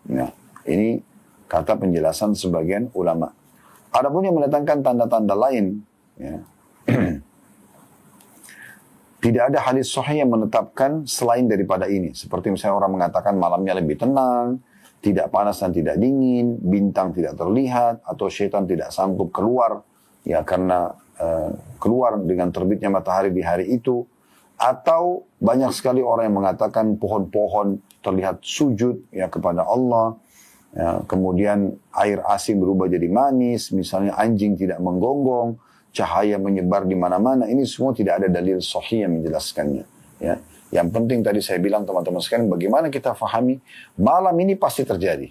Nah, ini kata penjelasan sebagian ulama. Adapun yang mendatangkan tanda-tanda lain, ya, tidak ada hadis sahih yang menetapkan selain daripada ini. Seperti misalnya orang mengatakan malamnya lebih tenang, tidak panas dan tidak dingin, bintang tidak terlihat, atau syaitan tidak sanggup keluar, ya karena keluar dengan terbitnya matahari di hari itu. Atau banyak sekali orang yang mengatakan pohon-pohon terlihat sujud ya kepada Allah. Ya, kemudian air asin berubah jadi manis, misalnya anjing tidak menggonggong, cahaya menyebar di mana-mana. Ini semua tidak ada dalil sahih yang menjelaskannya. Ya. Yang penting tadi saya bilang teman-teman sekalian, bagaimana kita fahami malam ini pasti terjadi.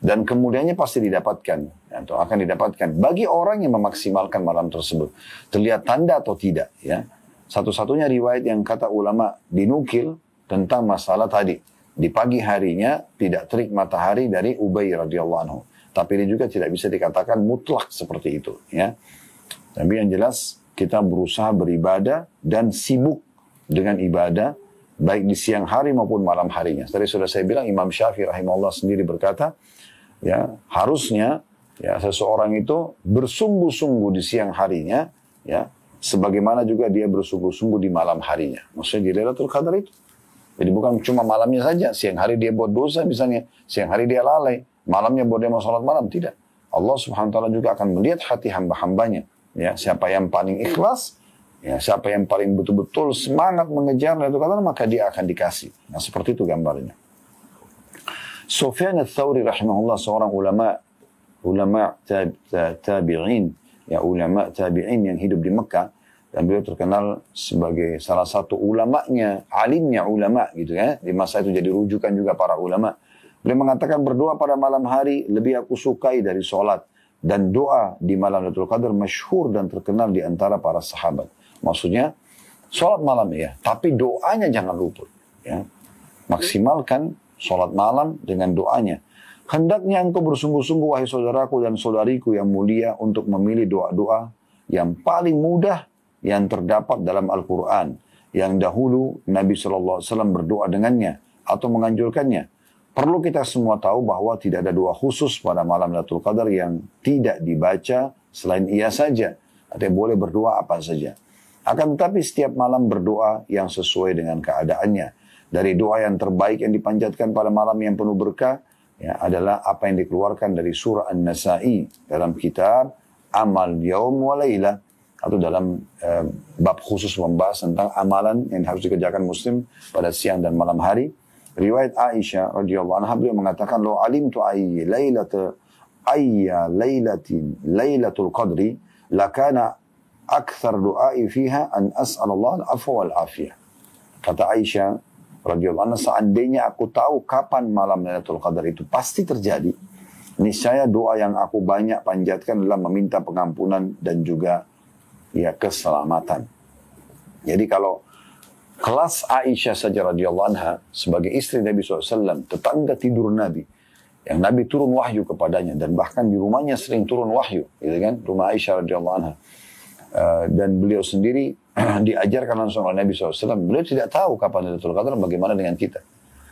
Dan kemudiannya pasti didapatkan. Atau akan didapatkan. Bagi orang yang memaksimalkan malam tersebut. Terlihat tanda atau tidak. Ya. Satu-satunya riwayat yang kata ulama dinukil tentang masalah tadi. Di pagi harinya tidak terik matahari dari Ubay radhiyallahu anhu. Tapi ini juga tidak bisa dikatakan mutlak seperti itu. Ya. Tapi yang jelas kita berusaha beribadah dan sibuk dengan ibadah baik di siang hari maupun malam harinya. Tadi sudah saya bilang Imam Syafi'i rahimahullah sendiri berkata, ya harusnya ya seseorang itu bersungguh-sungguh di siang harinya, ya sebagaimana juga dia bersungguh-sungguh di malam harinya. Maksudnya di Lailatul Qadar itu. Jadi bukan cuma malamnya saja, siang hari dia buat dosa misalnya, siang hari dia lalai, malamnya buat dia mau sholat malam, tidak. Allah Subhanahu wa taala juga akan melihat hati hamba-hambanya. Ya, siapa yang paling ikhlas, ya, siapa yang paling betul-betul semangat mengejar Lailatul Qadar, maka dia akan dikasih. Nah, seperti itu gambarnya. Sufyan ats-Tsauri rahimahullah seorang ulama tabi'in, ya ulama tabi'in yang hidup di Mekah, dan beliau terkenal sebagai salah satu ulamanya, alimnya ulama gitu ya. Di masa itu jadi rujukan juga para ulama. Beliau mengatakan berdoa pada malam hari lebih aku sukai dari sholat. Dan doa di malam Lailatul Qadar masyhur dan terkenal di antara para sahabat. Maksudnya, sholat malam ya, tapi doanya jangan luput. Ya. Maksimalkan sholat malam dengan doanya. Hendaknya engkau bersungguh-sungguh wahai saudaraku dan saudariku yang mulia untuk memilih doa-doa yang paling mudah yang terdapat dalam Al-Quran. Yang dahulu Nabi SAW berdoa dengannya. atau menganjurkannya. Perlu kita semua tahu bahwa tidak ada doa khusus pada malam Lailatul Qadar yang tidak dibaca selain ia saja. Artinya boleh berdoa apa saja. Akan tetapi setiap malam berdoa yang sesuai dengan keadaannya. Dari doa yang terbaik yang dipanjatkan pada malam yang penuh berkah, ya, adalah apa yang dikeluarkan dari surah An-Nasa'i dalam kitab Amal Yaum wa Laila, atau dalam bab khusus membahas tentang amalan yang harus dikerjakan muslim pada siang dan malam hari. Riwayat Aisyah radhiyallahu anha, beliau mengatakan, "Lo alimtu ayya lailatul qadri lakana akthar du'ai fiha an as'alallah al-afwa wal afiyah." Kata Aisyah radhiyallahu anha, seandainya aku tahu kapan malam Lailatul Qadar itu pasti terjadi, niscaya doa yang aku banyak panjatkan adalah meminta pengampunan dan juga ya keselamatan. Jadi kalau kelas Aisyah saja radhiyallahu anha sebagai istri Nabi SAW, tetangga tidur Nabi, yang Nabi turun wahyu kepadanya, dan bahkan di rumahnya sering turun wahyu, gitu kan, rumah Aisyah radhiyallahu anha. Dan beliau sendiri diajarkan langsung oleh Nabi SAW. Beliau tidak tahu kapan Lailatul Qadar, bagaimana dengan kita.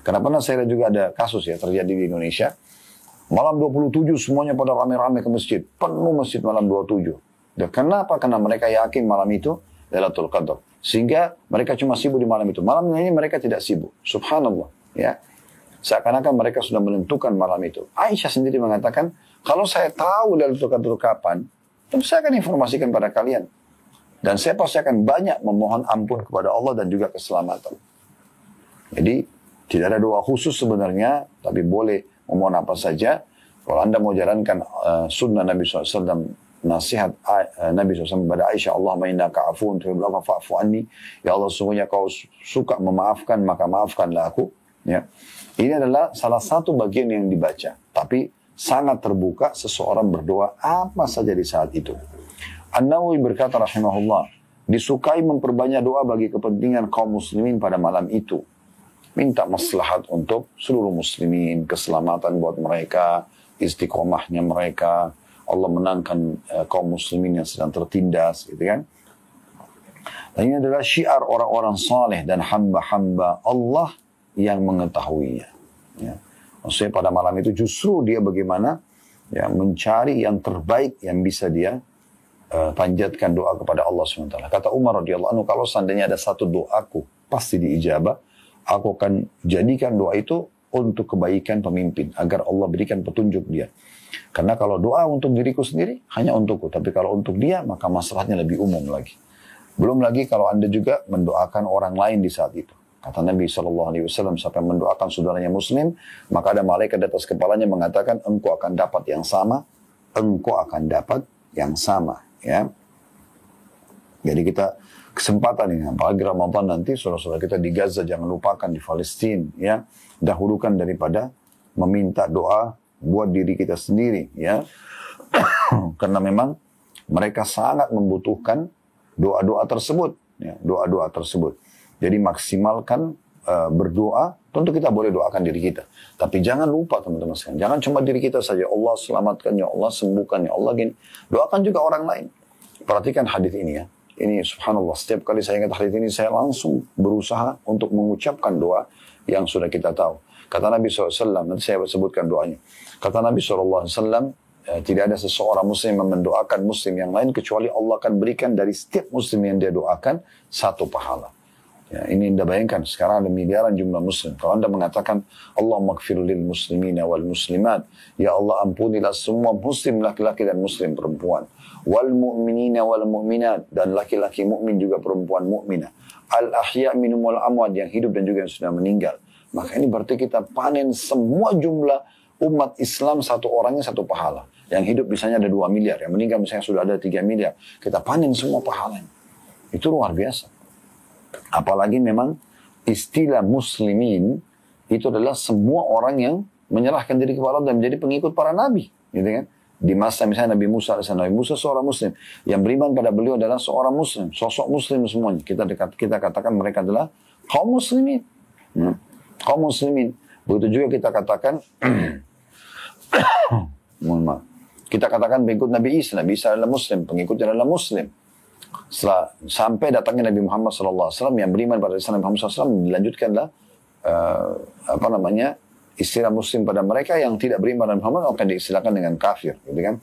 Karena pernah saya juga ada kasus ya terjadi di Indonesia. Malam 27 semuanya pada rame-rame ke masjid. Penuh masjid malam 27. Dan kenapa? Karena mereka yakin malam itu Lailatul Qadar. Sehingga mereka cuma sibuk di malam itu. Malam ini mereka tidak sibuk. Subhanallah. Ya. Seakan-akan mereka sudah menentukan malam itu. Aisyah sendiri mengatakan, kalau saya tahu Lailatul Qadar kapan, tentu saya akan informasikan pada kalian. Dan saya pasti akan banyak memohon ampun kepada Allah dan juga keselamatan. Jadi, tidak ada doa khusus sebenarnya, tapi boleh memohon apa saja. Kalau Anda mau jalankan sunnah Nabi SAW, nasihat Nabi SAW kepada Aisyah, Allahumma innaka afuun tuhibbul afwa fa'fu anni. Ya Allah, sungguhnya kau suka memaafkan, maka maafkanlah aku. Ya. Ini adalah salah satu bagian yang dibaca. Tapi sangat terbuka seseorang berdoa apa saja di saat itu. An-Nawawi berkata rahimahullah, disukai memperbanyak doa bagi kepentingan kaum muslimin pada malam itu. Minta maslahat untuk seluruh muslimin, keselamatan buat mereka, istiqomahnya mereka, Allah menangkan kaum muslimin yang sedang tertindas, gitu kan. Dan ini adalah syiar orang-orang saleh dan hamba-hamba Allah yang mengetahuinya. Ya. Maksudnya pada malam itu justru dia bagaimana ya, mencari yang terbaik yang bisa dia panjatkan doa kepada Allah SWT. Kata Umar radhiyallahu anhu, kalau seandainya ada satu doaku pasti diijabah, aku akan jadikan doa itu untuk kebaikan pemimpin, agar Allah berikan petunjuk dia. Karena kalau doa untuk diriku sendiri, hanya untukku. Tapi kalau untuk dia, maka masalahnya lebih umum lagi. Belum lagi kalau Anda juga mendoakan orang lain di saat itu. Kata Nabi SAW, siapa yang mendoakan saudaranya muslim, maka ada malaikat di atas kepalanya mengatakan, engkau akan dapat yang sama, engkau akan dapat yang sama. Ya. Jadi kita kesempatan ini, apalagi Ramadan nanti, saudara-saudara kita di Gaza jangan lupakan, di Palestina, ya, dahulukan daripada meminta doa buat diri kita sendiri, ya, karena memang mereka sangat membutuhkan doa-doa tersebut, ya, doa-doa tersebut. Jadi maksimalkan berdoa. Tentu kita boleh doakan diri kita, tapi jangan lupa teman-teman sekalian, jangan cuma diri kita saja. Allah selamatkan, ya Allah sembuhkan, ya Allah gini. Doakan juga orang lain. Perhatikan hadis ini ya. Ini subhanallah, setiap kali saya ingat hadis ini, saya langsung berusaha untuk mengucapkan doa yang sudah kita tahu. Kata Nabi SAW, nanti saya sebutkan doanya. Kata Nabi SAW, tidak ada seseorang muslim yang mendoakan muslim yang lain, kecuali Allah akan berikan dari setiap muslim yang dia doakan, satu pahala. Ya, ini Anda bayangkan, sekarang ada miliaran jumlah muslim. Kalau Anda mengatakan, Allahumma gfir lil muslimina wal muslimat, ya Allah ampunilah semua muslim laki-laki dan muslim perempuan. Wal mu'minina wal mu'minat, dan laki-laki mukmin juga perempuan mukminah. Al ahya minum wal amwat, yang hidup dan juga yang sudah meninggal. Maka ini berarti kita panen semua jumlah umat Islam, satu orangnya satu pahala. Yang hidup misalnya ada 2 miliar, yang meninggal misalnya sudah ada 3 miliar. Kita panen semua pahalanya. Itu luar biasa. Apalagi memang istilah muslimin itu adalah semua orang yang menyerahkan diri kepada Allah dan menjadi pengikut para nabi, gitu kan? Di masa misalnya Nabi Musa, Nabi Musa seorang muslim, yang beriman pada beliau adalah seorang muslim, sosok muslim semuanya. Kita katakan mereka adalah kaum muslimin. Kaum muslimin. Begitu juga kita katakan mohon maaf. Kita katakan pengikut Nabi Isa. Nabi Isa adalah muslim, pengikutnya adalah muslim. Setelah sampai datangnya Nabi Muhammad SAW yang beriman pada Nabi Muhammad SAW, dilanjutkanlah istilah muslim pada mereka yang tidak beriman dengan Muhammad akan diistilahkan dengan kafir, gitu kan?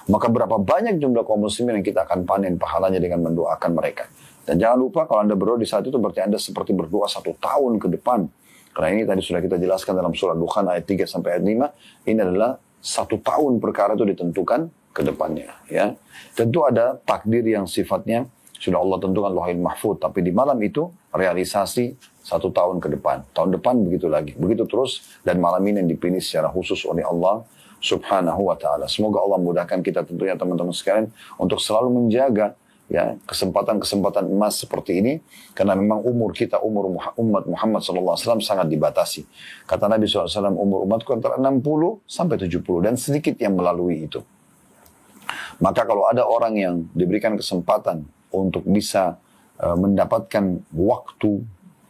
Maka berapa banyak jumlah kaum muslimin yang kita akan panen pahalanya dengan mendoakan mereka. Dan jangan lupa kalau Anda berdoa di saat itu berarti Anda seperti berdoa 1 tahun ke depan. Karena ini tadi sudah kita jelaskan dalam surah Dukhan ayat 3 sampai ayat 5, ini adalah 1 tahun perkara itu ditentukan ke depannya, ya. Tentu ada takdir yang sifatnya sudah Allah tentukan Lauhul Mahfuz, tapi di malam itu realisasi 1 tahun ke depan. Tahun depan begitu lagi, begitu terus, dan malam ini yang dipilih secara khusus oleh Allah Subhanahu wa Ta'ala. Semoga Allah mudahkan kita tentunya teman-teman sekalian untuk selalu menjaga, ya, kesempatan-kesempatan emas seperti ini, karena memang umur kita, umur umat Muhammad SAW sangat dibatasi. Kata Nabi SAW, umur umatku antara 60 sampai 70 dan sedikit yang melalui itu. Maka kalau ada orang yang diberikan kesempatan untuk bisa mendapatkan waktu,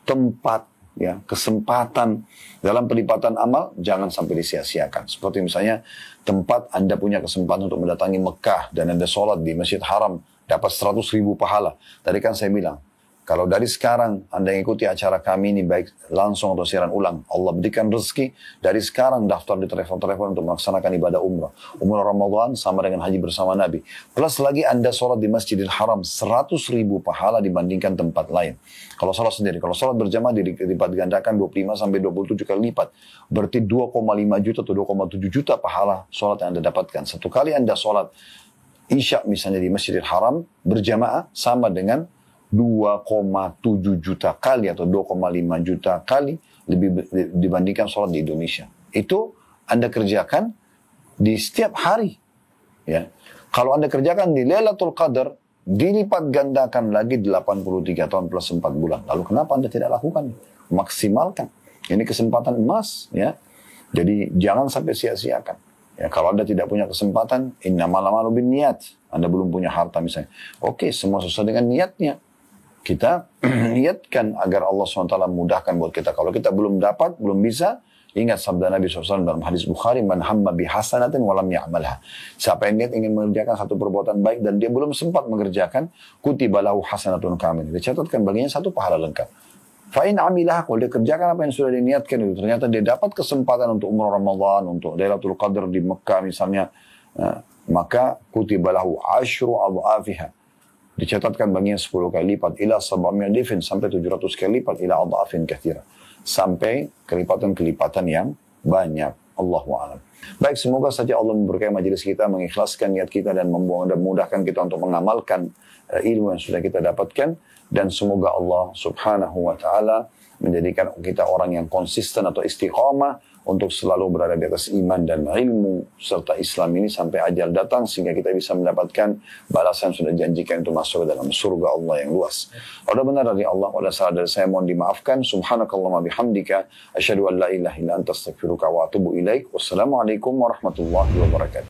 tempat, ya, kesempatan dalam pelipatan amal, jangan sampai disia-siakan. Seperti misalnya tempat Anda punya kesempatan untuk mendatangi Mekah dan Anda sholat di Masjid Haram, dapat 100.000 pahala. Tadi kan saya bilang, kalau dari sekarang Anda ikuti acara kami ini baik langsung atau siaran ulang, Allah berikan rezeki, dari sekarang daftar di telepon-telepon untuk melaksanakan ibadah umrah. Umrah Ramadan sama dengan haji bersama Nabi. Plus lagi Anda sholat di Masjidil Haram, 100.000 pahala dibandingkan tempat lain. Kalau sholat sendiri, kalau sholat berjamaah dilipat gandakan 25 sampai 27 kali lipat. Berarti 2,5 juta atau 2,7 juta pahala sholat yang Anda dapatkan. Satu kali Anda sholat Isya misalnya di Masjidil Haram berjamaah sama dengan 2,7 juta kali atau 2,5 juta kali lebih dibandingkan sholat di Indonesia. Itu Anda kerjakan di setiap hari, ya. Kalau Anda kerjakan di Lailatul Qadar, dilipat gandakan lagi 83 tahun plus 4 bulan. Lalu kenapa Anda tidak lakukan? Maksimalkan. Ini kesempatan emas, ya. Jadi jangan sampai sia-siakan. Ya, kalau Anda tidak punya kesempatan, innamal a'malu binniyat. Anda belum punya harta misalnya. Oke, semua sesuai dengan niatnya. Kita niatkan agar Allah SWT mudahkan buat kita. Kalau kita belum dapat, belum bisa, ingat sabda Nabi SAW dalam hadis Bukhari, man hamma bihasanatin walam ya'malha. Siapa yang niat ingin mengerjakan satu perbuatan baik dan dia belum sempat mengerjakan, kutiba lahu hasanatun kamil. Dicatatkan baginya 1 pahala lengkap. Fa'in amilah, kalau dia kerjakan apa yang sudah diniatkan itu, ternyata dia dapat kesempatan untuk umrah Ramadan, untuk Lailatul Qadar di Mekah misalnya, maka kutiba lahu asyru adha'afiha. Dicatatkan baginya 10 kali lipat, ila 700 difin, sampai 700 kali lipat, ila adha'afin kathira. Sampai kelipatan-kelipatan yang banyak. Allahu a'lam. Baik, semoga saja Allah memberkahi majelis kita, mengikhlaskan niat kita dan memudahkan kita untuk mengamalkan ilmu yang sudah kita dapatkan. Dan semoga Allah Subhanahu wa Ta'ala menjadikan kita orang yang konsisten atau istiqamah untuk selalu berada di atas iman dan ilmu serta Islam ini sampai ajal datang, sehingga kita bisa mendapatkan balasan sudah janjikan untuk masuk dalam surga Allah yang luas. Kalau benar dari Allah, kalau salah dari saya mohon dimaafkan. Subhanakallahumma bihamdika asyhadu an la ilaha illa anta astaghfiruka wa atubu ilaik. Wassalamualaikum warahmatullahi wabarakatuh.